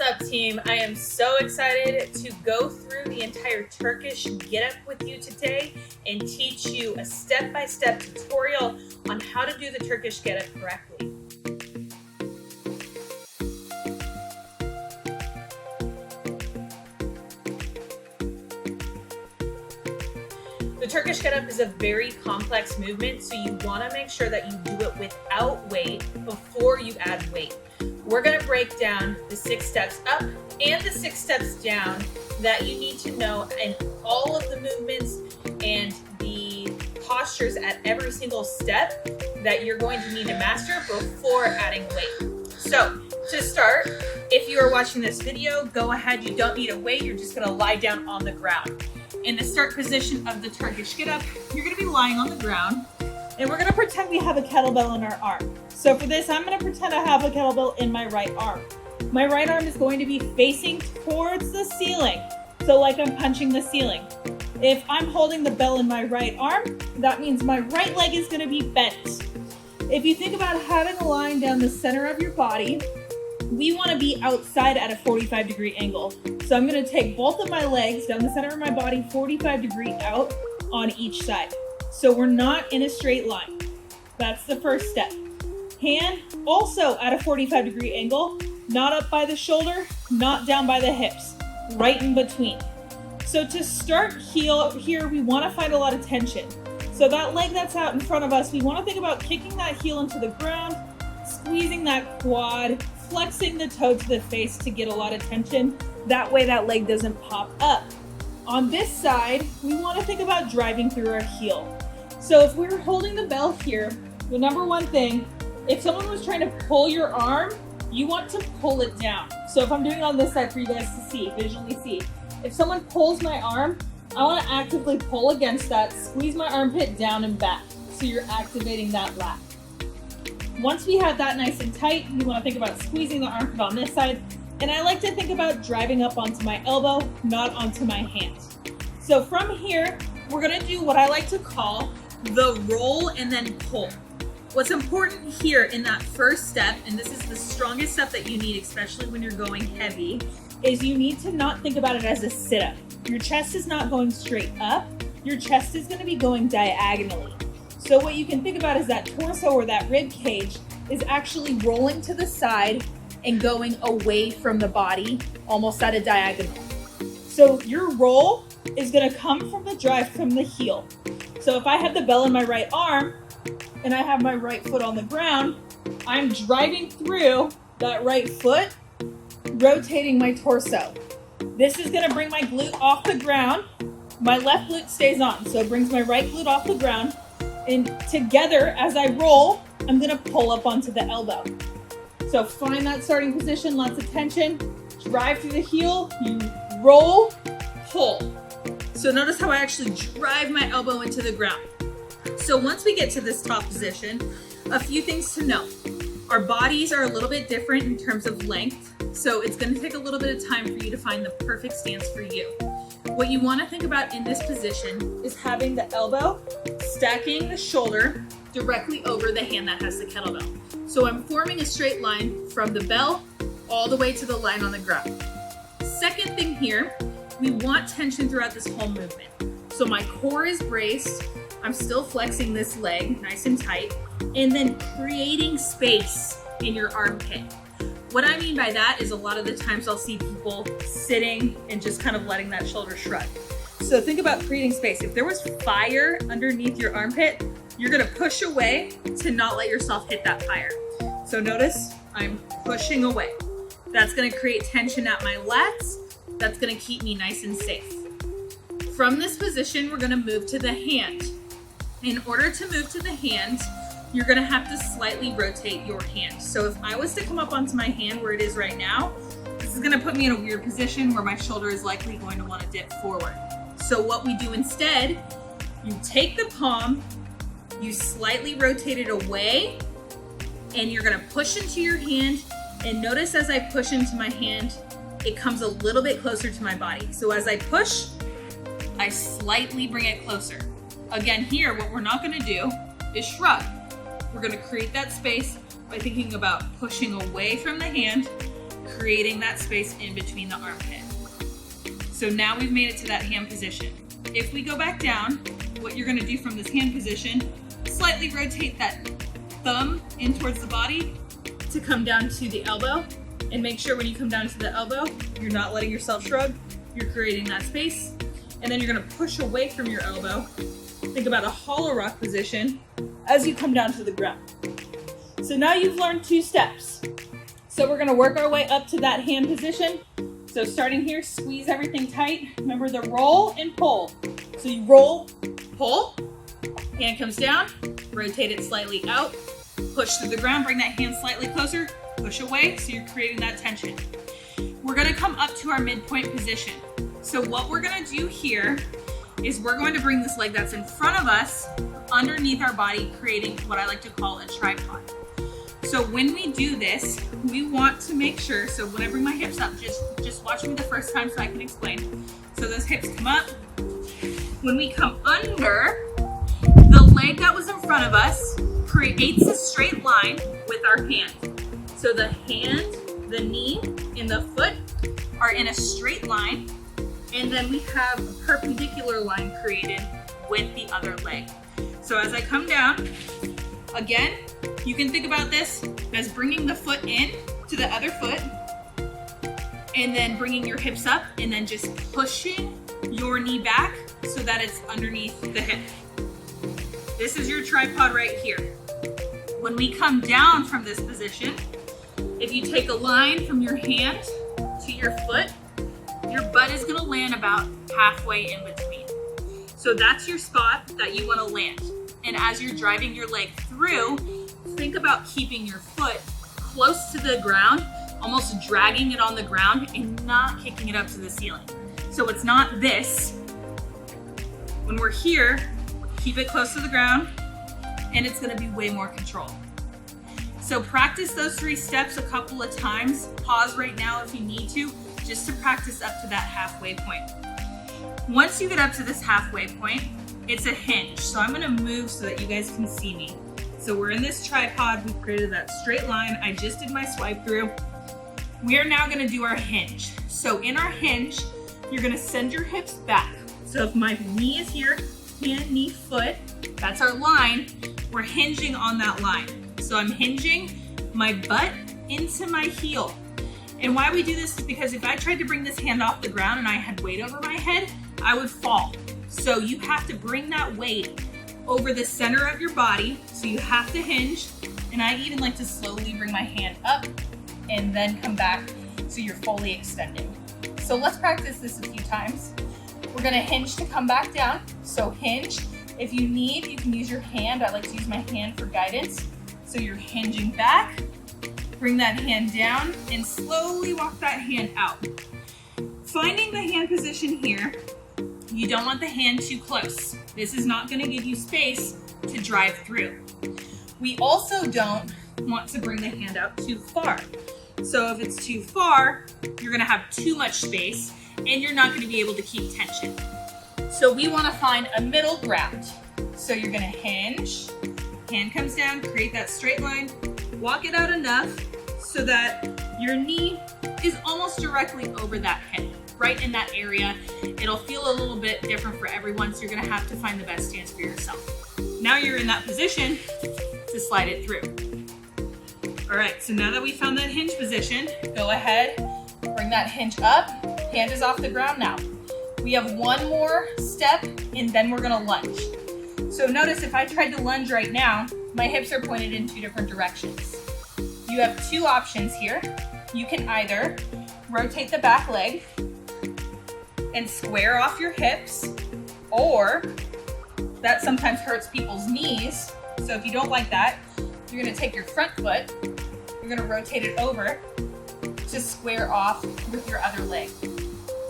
up, team? I am so excited to go through the entire Turkish get up with you today and teach you a step-by-step tutorial on how to do the Turkish get up correctly. The Turkish get up is a very complex movement, so you want to make sure that you do it without weight before you add weight. We're going to break down the 6 steps up and the 6 steps down that you need to know, and all of the movements and the postures at every single step that you're going to need to master before adding weight. So to start, if you are watching this video, go ahead. You don't need a weight. You're just going to lie down on the ground. In the start position of the Turkish get up, you're going to be lying on the ground, and we're going to pretend we have a kettlebell in our arm. So for this, I'm going to pretend I have a kettlebell in my right arm. My right arm is going to be facing towards the ceiling, so like I'm punching the ceiling. If I'm holding the bell in my right arm, that means my right leg is going to be bent. If you think about having a line down the center of your body, we want to be outside at a 45-degree angle. So I'm going to take both of my legs down the center of my body, 45-degree out on each side. So we're not in a straight line. That's the first step. Hand also at a 45-degree angle, not up by the shoulder, not down by the hips, right in between. So to start here, we want to find a lot of tension. So that leg that's out in front of us, we want to think about kicking that heel into the ground, squeezing that quad, flexing the toe to the face to get a lot of tension. That way that leg doesn't pop up. On this side, we want to think about driving through our heel. So if we're holding the bell here, the number one thing, if someone was trying to pull your arm, you want to pull it down. So if I'm doing it on this side for you guys to see, visually see, if someone pulls my arm, I want to actively pull against that, squeeze my armpit down and back. So you're activating that lat. Once we have that nice and tight, you want to think about squeezing the armpit on this side. And I like to think about driving up onto my elbow, not onto my hand. So from here, we're going to do what I like to call the roll and then pull. What's important here in that first step, and this is the strongest step that you need, especially when you're going heavy, is you need to not think about it as a sit-up. Your chest is not going straight up. Your chest is going to be going diagonally. So what you can think about is that torso or that rib cage is actually rolling to the side and going away from the body, almost at a diagonal. So your roll is going to come from the drive from the heel. So if I have the bell in my right arm and I have my right foot on the ground, I'm driving through that right foot, rotating my torso. This is going to bring my glute off the ground. My left glute stays on, so it brings my right glute off the ground. And together, as I roll, I'm going to pull up onto the elbow. So find that starting position, lots of tension, drive through the heel, you roll, pull. So notice how I actually drive my elbow into the ground. So once we get to this top position, a few things to note. Our bodies are a little bit different in terms of length, so it's going to take a little bit of time for you to find the perfect stance for you. What you want to think about in this position is having the elbow stacking the shoulder directly over the hand that has the kettlebell. So I'm forming a straight line from the bell all the way to the line on the ground. Second thing here, we want tension throughout this whole movement. So my core is braced. I'm still flexing this leg nice and tight, and then creating space in your armpit. What I mean by that is a lot of the times I'll see people sitting and just kind of letting that shoulder shrug. So think about creating space. If there was fire underneath your armpit, you're gonna push away to not let yourself hit that fire. So notice I'm pushing away. That's gonna create tension at my lats. That's gonna keep me nice and safe. From this position, we're gonna move to the hand. In order to move to the hand, you're gonna have to slightly rotate your hand. So if I was to come up onto my hand where it is right now, this is gonna put me in a weird position where my shoulder is likely going to wanna dip forward. So what we do instead, you take the palm, you slightly rotate it away, and you're gonna push into your hand, and notice as I push into my hand, it comes a little bit closer to my body. So as I push, I slightly bring it closer. Again, here, what we're not gonna do is shrug. We're gonna create that space by thinking about pushing away from the hand creating that space in between the armpit. So now we've made it to that hand position. If we go back down, what you're gonna do from this hand position, slightly rotate that thumb in towards the body to come down to the elbow, and make sure when you come down to the elbow, you're not letting yourself shrug, you're creating that space. And then you're gonna push away from your elbow. Think about a hollow rock position as you come down to the ground. So now you've learned 2 steps. So we're gonna work our way up to that hand position. So starting here, squeeze everything tight. Remember the roll and pull. So you roll, pull, hand comes down, rotate it slightly out, push through the ground, bring that hand slightly closer, push away, so you're creating that tension. We're gonna come up to our midpoint position. So what we're gonna do here is we're going to bring this leg that's in front of us underneath our body, creating what I like to call a tripod. So when we do this, we want to make sure, so when I bring my hips up, just watch me the first time so I can explain. So those hips come up. When we come under, the leg that was in front of us creates a straight line with our hand. So the hand, the knee, and the foot are in a straight line, and then we have a perpendicular line created with the other leg. So as I come down, again, you can think about this as bringing the foot in to the other foot, and then bringing your hips up, and then just pushing your knee back so that it's underneath the hip. This is your tripod right here. When we come down from this position, if you take a line from your hand to your foot, your butt is gonna land about halfway in between. So that's your spot that you wanna land. And as you're driving your leg through, think about keeping your foot close to the ground, almost dragging it on the ground and not kicking it up to the ceiling. So it's not this. When we're here, keep it close to the ground, and it's gonna be way more controlled. So practice those 3 steps a couple of times. Pause right now if you need to, just to practice up to that halfway point. Once you get up to this halfway point, it's a hinge. So I'm gonna move so that you guys can see me. So we're in this tripod, we've created that straight line. I just did my swipe through. We are now gonna do our hinge. So in our hinge, you're gonna send your hips back. So if my knee is here, hand, knee, foot, that's our line. We're hinging on that line. So I'm hinging my butt into my heel. And why we do this is because if I tried to bring this hand off the ground and I had weight over my head, I would fall. So you have to bring that weight over the center of your body. So you have to hinge. And I even like to slowly bring my hand up and then come back so you're fully extended. So let's practice this a few times. We're gonna hinge to come back down. So hinge. If you need, you can use your hand. I like to use my hand for guidance. So you're hinging back, bring that hand down, and slowly walk that hand out. Finding the hand position here, you don't want the hand too close. This is not gonna give you space to drive through. We also don't want to bring the hand out too far. So if it's too far, you're gonna have too much space and you're not gonna be able to keep tension. So we wanna find a middle ground. So you're gonna hinge, hand comes down, create that straight line, walk it out enough so that your knee is almost directly over that hip, right in that area. It'll feel a little bit different for everyone, so you're gonna have to find the best stance for yourself. Now you're in that position to slide it through. All right, so now that we found that hinge position, go ahead, bring that hinge up, hand is off the ground now. We have one more step and then we're gonna lunge. So notice if I tried to lunge right now, my hips are pointed in 2 different directions. You have 2 options here. You can either rotate the back leg and square off your hips, or that sometimes hurts people's knees. So if you don't like that, you're gonna take your front foot, you're gonna rotate it over to square off with your other leg.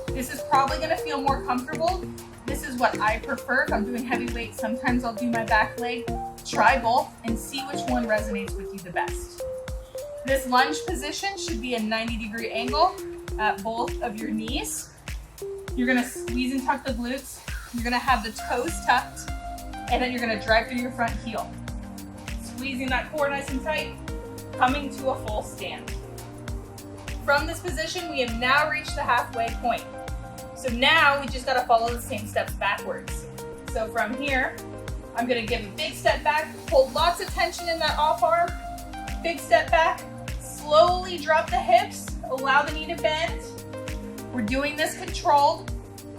This is probably gonna feel more comfortable. This is what I prefer if I'm doing heavy weight. Sometimes I'll do my back leg. Try both and see which one resonates with you the best. This lunge position should be a 90-degree angle at both of your knees. You're gonna squeeze and tuck the glutes. You're gonna have the toes tucked, and then you're gonna drive through your front heel. Squeezing that core nice and tight, coming to a full stand. from this position, we have now reached the halfway point. So now we just gotta follow the same steps backwards. So from here, I'm gonna give a big step back, hold lots of tension in that off arm, big step back, slowly drop the hips, allow the knee to bend. We're doing this controlled.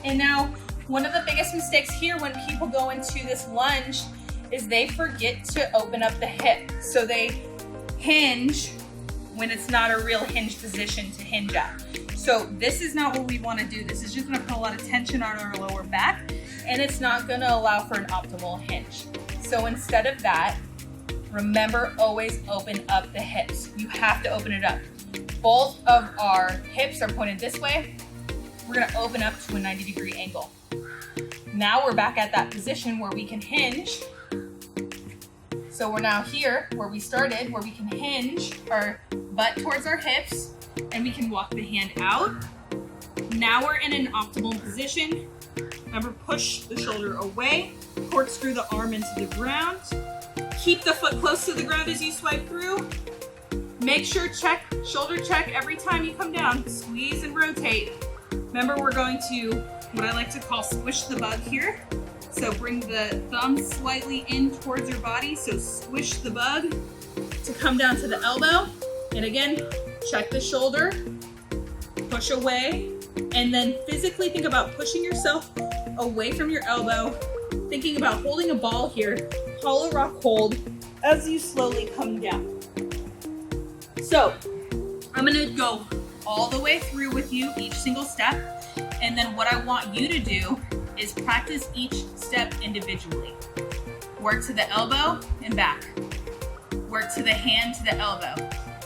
And now, one of the biggest mistakes here when people go into this lunge is they forget to open up the hip. So they hinge when it's not a real hinge position to hinge at. So this is not what we want to do. This is just going to put a lot of tension on our lower back, and it's not going to allow for an optimal hinge. So instead of that, remember, always open up the hips. You have to open it up. Both of our hips are pointed this way. We're going to open up to a 90-degree angle. Now we're back at that position where we can hinge. So we're now here where we started, where we can hinge our butt towards our hips, and we can walk the hand out. Now we're in an optimal position. Remember, push the shoulder away, corkscrew the arm into the ground. Keep the foot close to the ground as you swipe through. Make sure shoulder check every time you come down. Squeeze and rotate. Remember, we're going to, what I like to call, squish the bug here. So bring the thumb slightly in towards your body. So squish the bug to come down to the elbow. And again, check the shoulder, push away, and then physically think about pushing yourself away from your elbow, thinking about holding a ball here, hollow rock hold as you slowly come down. So I'm gonna go all the way through with you each single step, and then what I want you to do is practice each step individually. Work to the elbow and back. Work to the hand to the elbow.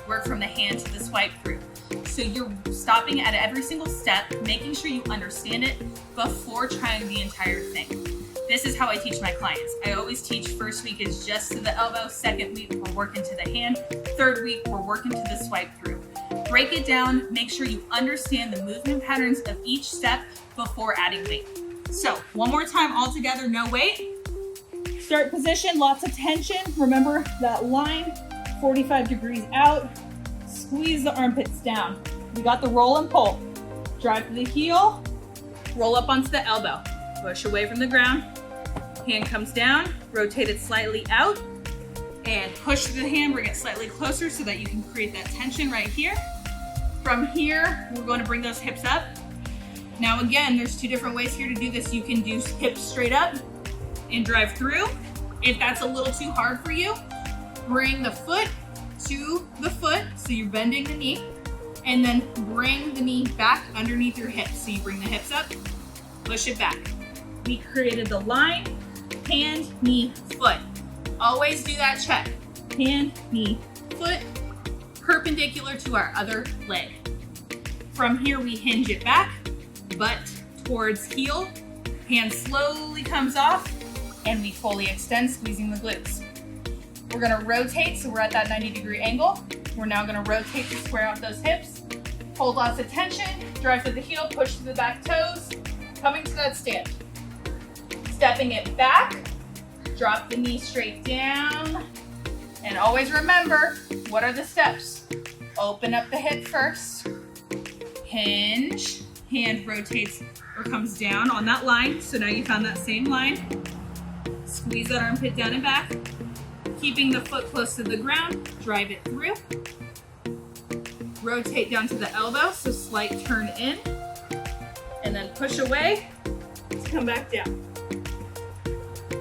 Work from the hand to the swipe through. So you're stopping at every single step, making sure you understand it before trying the entire thing. This is how I teach my clients. I always teach first week is just to the elbow, second week we're working to the hand, third week we're working to the swipe through. Break it down, make sure you understand the movement patterns of each step before adding weight. So one more time all together, no weight. Start position, lots of tension. Remember that line, 45 degrees out. Squeeze the armpits down. We got the roll and pull. Drive to the heel, roll up onto the elbow. Push away from the ground. Hand comes down, rotate it slightly out, and push the hand, bring it slightly closer so that you can create that tension right here. From here, we're going to bring those hips up. Now again, there's two different ways here to do this. You can do hips straight up and drive through. If that's a little too hard for you, bring the foot to the foot, so you're bending the knee, and then bring the knee back underneath your hips. So you bring the hips up, push it back. We created the line, hand, knee, foot. Always do that check. Hand, knee, foot, perpendicular to our other leg. From here, we hinge it back, butt towards heel, hand slowly comes off, and we fully extend, squeezing the glutes. We're gonna rotate, so we're at that 90-degree angle. We're now gonna rotate to square out those hips, hold lots of tension, drive to the heel, push to the back toes, coming to that stand. Stepping it back, drop the knee straight down, and always remember, what are the steps? Open up the hip first, hinge, hand rotates or comes down on that line, so now you found that same line. Squeeze that armpit down and back, keeping the foot close to the ground, drive it through. Rotate down to the elbow, so slight turn in, and then push away to come back down.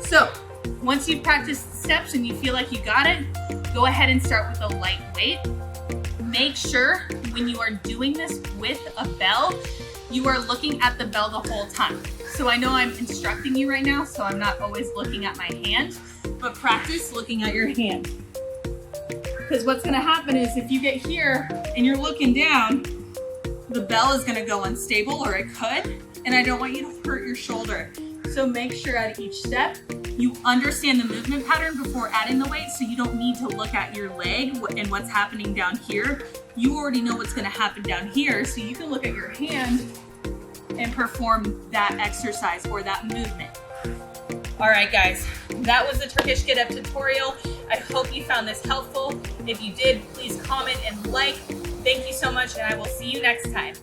So, once you've practiced the steps and you feel like you got it, go ahead and start with a light weight. Make sure when you are doing this with a bell, you are looking at the bell the whole time. So I know I'm instructing you right now, so I'm not always looking at my hand, but practice looking at your hand. Because what's gonna happen is if you get here and you're looking down, the bell is gonna go unstable, or it could, and I don't want you to hurt your shoulder. So make sure at each step, you understand the movement pattern before adding the weight, so you don't need to look at your leg and what's happening down here. You already know what's gonna happen down here, so you can look at your hand and perform that exercise or that movement. All right, guys, that was the Turkish Get Up tutorial. I hope you found this helpful. If you did, please comment and like. Thank you so much, and I will see you next time.